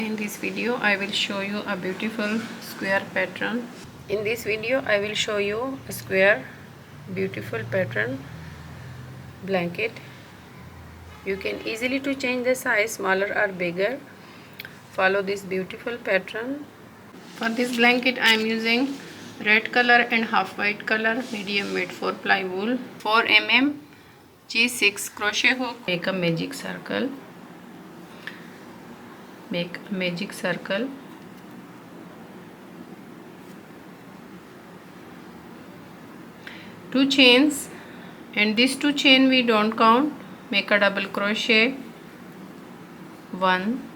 In this video I will show you a beautiful square pattern. In this video I will show you a square beautiful pattern blanket. You can easily to change the size, smaller or bigger. Follow this beautiful pattern. For this blanket I am using red color and half white color medium weight 4 ply wool, 4 mm G6 crochet hook. Make a magic circle. Make a magic circle. Two chains, and these two chain we don't count. Make a double crochet. 1,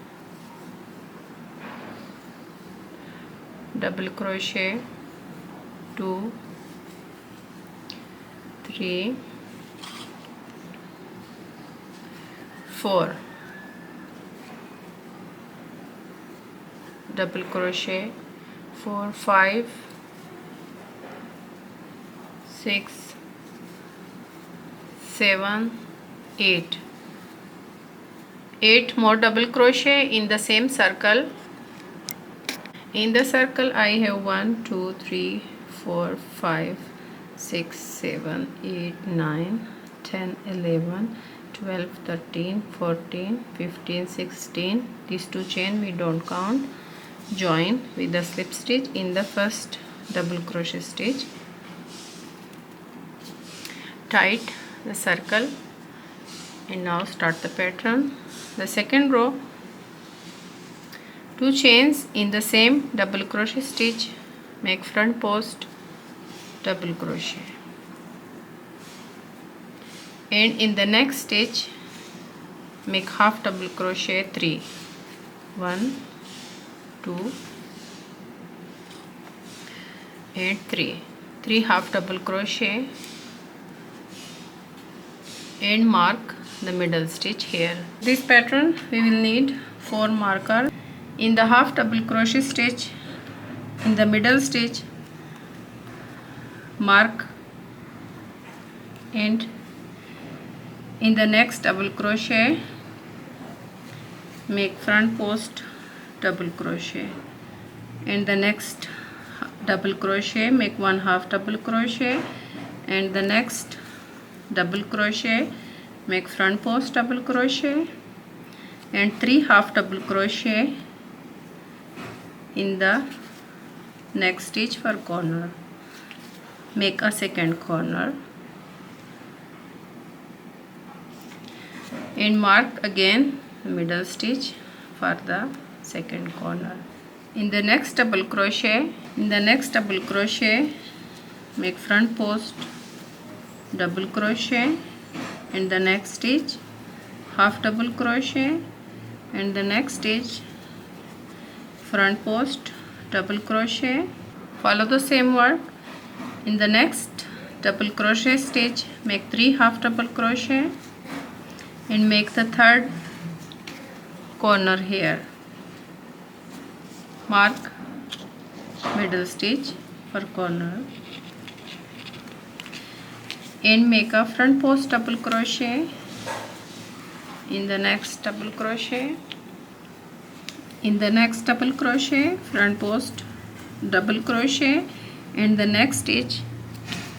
double crochet, 2, 3, 4, double crochet, 4, 5, 6, 7, 8. 8 more double crochet in the same circle. In the circle I have 1, 2, 3, 4, 5, 6, 7, 8, 9, 10, 11, 12, 13, 14, 15, 16. These two chain we don't count. Join with the slip stitch in the first double crochet stitch. Tight the circle, and now start the pattern. The second row, two chains in the same double crochet stitch. Make front post double crochet, and in the next stitch make half double crochet 3. 1, 2 and 3. 3 half double crochet and mark the middle stitch here. This pattern we will need 4 markers. In the half double crochet stitch, in the middle stitch, mark, and in the next double crochet make front post double crochet, and the next double crochet make 1 half double crochet, and the next double crochet make front post double crochet, and 3 half double crochet in the next stitch for corner. Make a second corner and mark again the middle stitch for the second corner. In the next double crochet, make front post double crochet, and the next stitch half double crochet, and the next stitch front post double crochet. Follow the same work. In the next double crochet stitch make 3 half double crochet and make the third corner here. Mark middle stitch for corner and make a front post double crochet in the next double crochet. In the next double crochet, front post double crochet, and the next stitch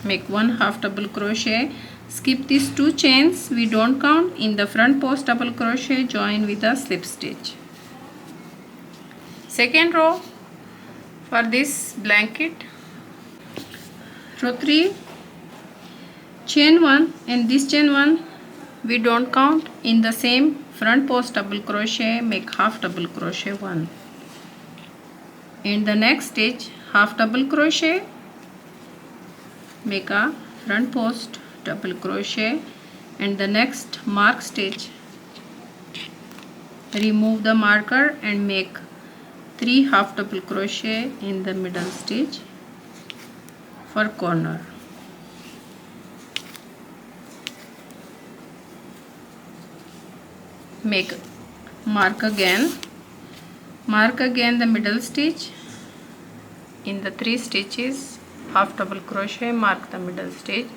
make 1 half double crochet. Skip these two chains we don't count. In the front post double crochet, join with a slip stitch. Second row for this blanket, row 3, chain 1, and this chain 1 we don't count. In the same front post double crochet make half double crochet 1. In the next stitch half double crochet, make a front post double crochet, and the next mark stitch remove the marker and make 3 half double crochet in the middle stitch for corner. Make mark again the middle stitch. In the 3 stitches half double crochet, mark the middle stitch.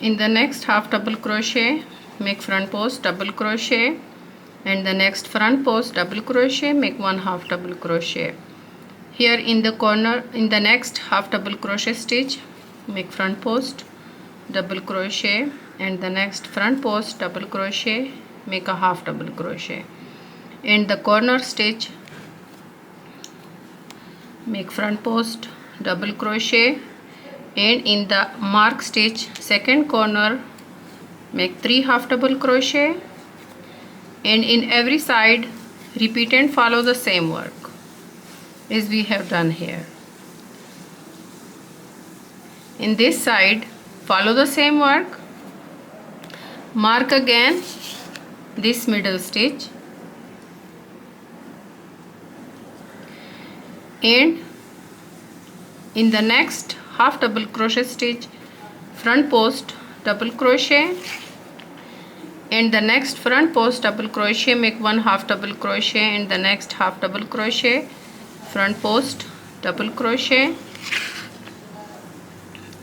In the next half double crochet make front post double crochet and the next front post double crochet, make 1 half double crochet. Here in the corner, in the next half double crochet stitch, make front post double crochet, and the next front post double crochet, make a half double crochet. In the corner stitch, make front post double crochet, and in the mark stitch second corner, make 3 half double crochet, and in every side repeat and follow the same work as we have done here. In this side follow the same work, mark again this middle stitch, and in the next half double crochet stitch front post double crochet, and the next front post double crochet, make 1 half double crochet, and the next half double crochet, front post double crochet,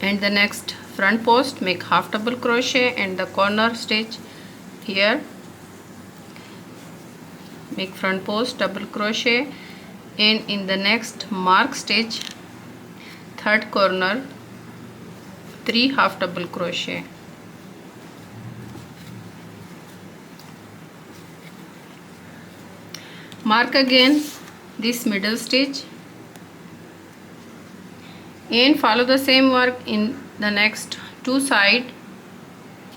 and the next front post, make half double crochet, and the corner stitch here make front post double crochet, and in the next mark stitch third corner 3 half double crochet. Mark again this middle stitch and follow the same work in the next two side,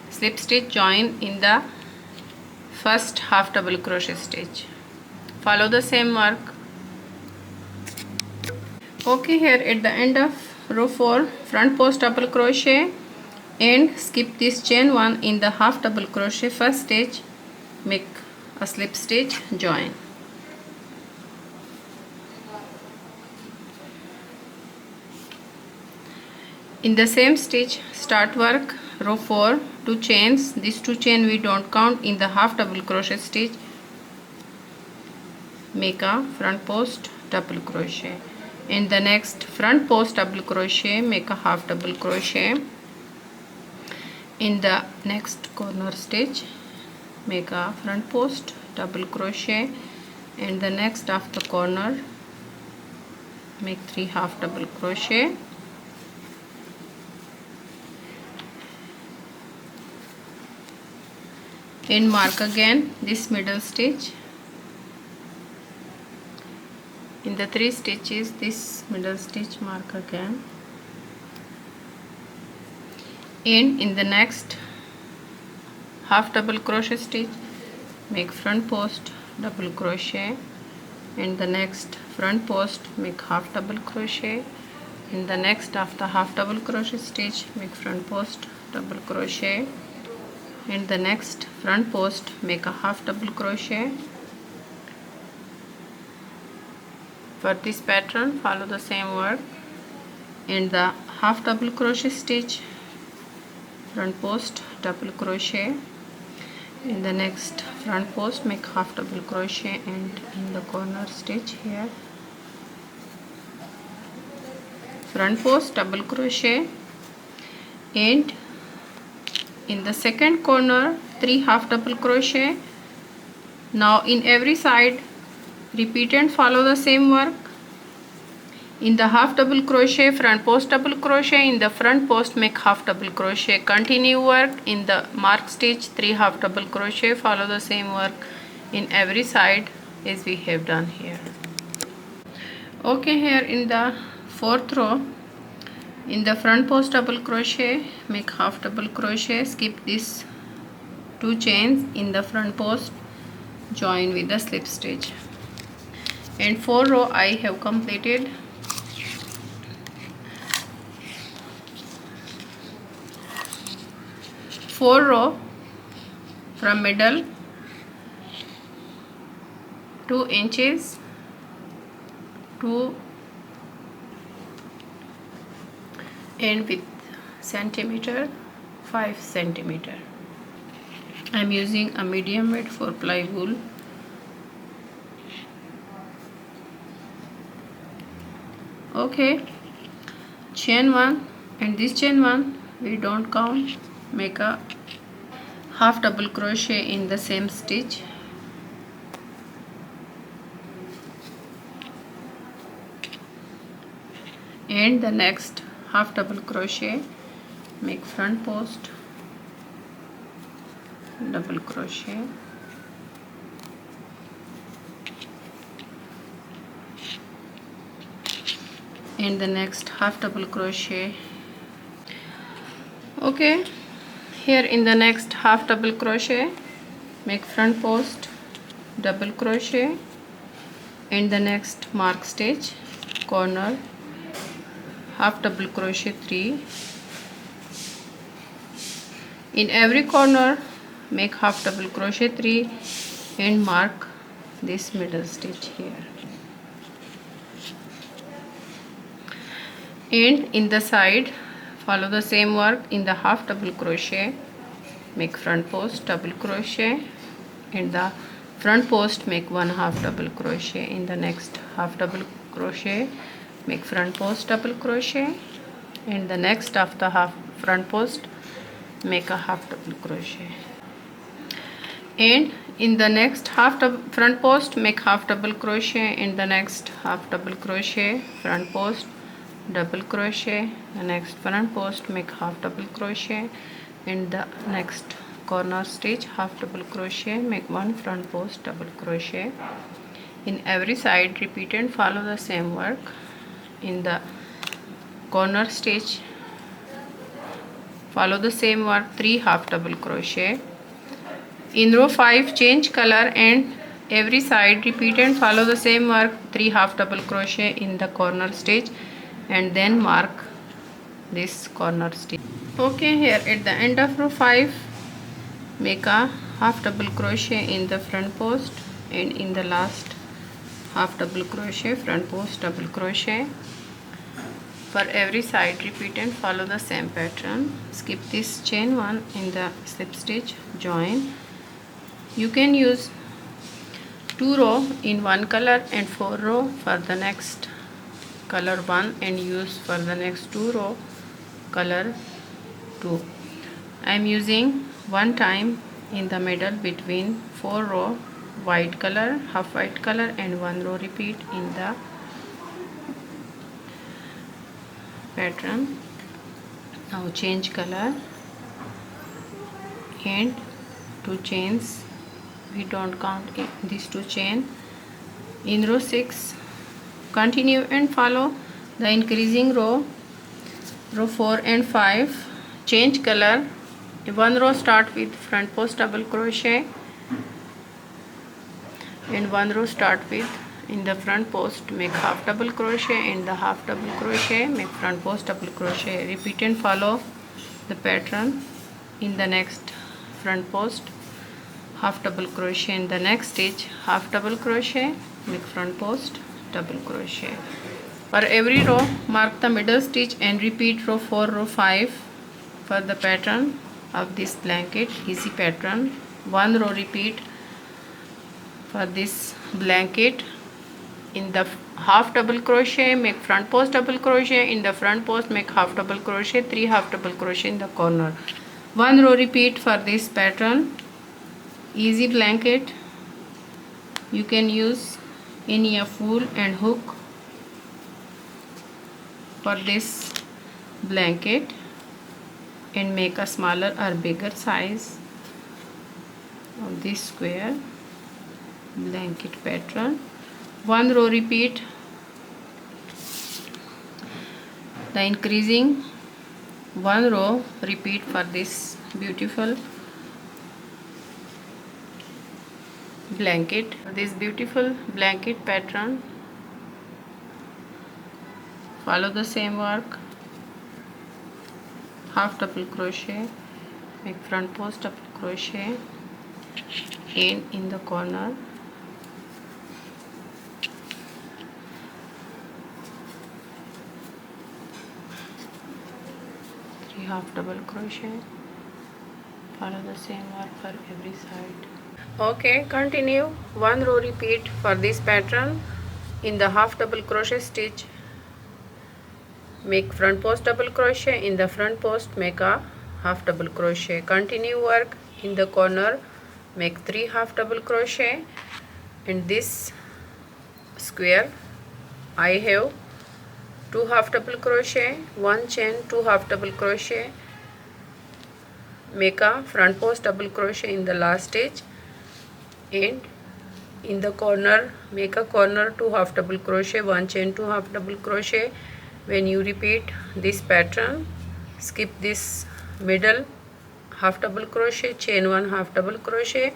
slip stitch, join in the first half double crochet stitch, follow the same work. Okay, here at the end of row 4 front post double crochet and skip this chain 1 in the half double crochet first stitch, make a slip stitch, join. In the same stitch start work row 4 2 chains, these 2 chain we don't count. In the half double crochet stitch make a front post double crochet, in the next front post double crochet make a half double crochet, in the next corner stitch make a front post double crochet, and the next of the corner make 3 half double crochet, and mark again this middle stitch. In the 3 stitches this middle stitch mark again, and in the next half double crochet stitch make front post double crochet, in the next front post make half double crochet, in the next after half double crochet stitch make front post double crochet, in the next front post make a half double crochet. For this pattern follow the same work, in the half double crochet stitch front post double crochet, in the next front post make half double crochet, and in the corner stitch here front post double crochet, and in the second corner 3 half double crochet. Now in every side repeat and follow the same work. In the half double crochet front post double crochet, in the front post make half double crochet, continue work. In the mark stitch 3 half double crochet, follow the same work in every side as we have done here. Okay, here in the 4th row in the front post double crochet make half double crochet, skip these 2 chains in the front post, join with the slip stitch, and 4 row I have completed. Four row from middle 2 inches to end with centimeter 5 centimeter. I am using a medium weight 4-ply wool. Okay, chain 1 and this chain 1 we don't count, make a half double crochet in the same stitch, and the next half double crochet, make front post, double crochet, and the next half double crochet. Okay, here in the next half double crochet, make front post, double crochet, and the next mark stitch, corner, half double crochet 3. In every corner make half double crochet 3 and mark this middle stitch here. And in the side follow the same work. In the half double crochet make front post, double crochet, and the front post make 1 half double crochet. In the next half double crochet make front post, double crochet, and the next of the half front post make a half double crochet, and in the next front post make half double crochet. In the next half double crochet, front post, double crochet, the next front post make half double crochet, in the next corner stitch half double crochet, make 1 front post, double crochet. In every side repeat and follow the same work. In the corner stitch follow the same work, 3 half double crochet. In row 5 change color and every side repeat and follow the same work, 3 half double crochet in the corner stitch, and then mark this corner stitch. Okay, here at the end of row 5 make a half double crochet in the front post, and in the last half double crochet, front post, double crochet. For every side repeat and follow the same pattern. Skip this chain 1 in the slip stitch, join. You can use 2 row in one color and 4 row for the next color 1, and use for the next 2 row color 2. I am using one time in the middle between 4 row white color, half white color, and 1 row repeat in the pattern. Now change color and 2 chains, we don't count these 2 chain. In row 6 continue and follow the increasing row 4 and 5, change color. 1 row start with front post double crochet, and 1 row start with, in the front post make half double crochet, in the half double crochet make front post double crochet. Repeat and follow the pattern. In the next front post half double crochet, in the next stitch half double crochet, make front post, double crochet. For every row mark the middle stitch and repeat row 4, row 5 for the pattern of this blanket, easy pattern. 1 row repeat for this blanket. In the half double crochet make front post double crochet, in the front post make half double crochet, 3 half double crochet in the corner. 1 row repeat for this pattern, easy blanket. You can use any a wool and hook for this blanket and make a smaller or bigger size of this square blanket pattern. 1 row repeat the increasing 1 row repeat for this beautiful blanket, pattern. Follow the same work, half double crochet, make front post double crochet, and in the corner half double crochet. Follow the same work for every side. Okay, continue. 1 row repeat for this pattern. In the half double crochet stitch make front post double crochet, in the front post make a half double crochet. Continue work. In the corner make 3 half double crochet. In this square I have 2 half double crochet, 1 chain, 2 half double crochet, make a front post double crochet in the last stitch, and in the corner make a corner 2 half double crochet, 1 chain, 2 half double crochet. When you repeat this pattern, skip this middle half double crochet, chain 1 half double crochet,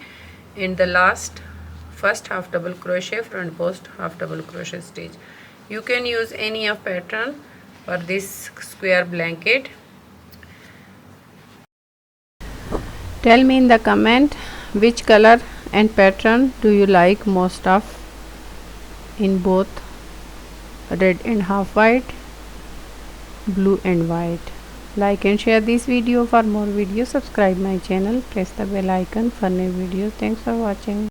and the last first half double crochet, front post half double crochet stitch. You can use any of pattern for this square blanket. Tell me in the comment which color and pattern do you like most of in both red and half white, blue and white. Like and share this video. For more videos, subscribe my channel, press the bell icon for new videos. Thanks for watching.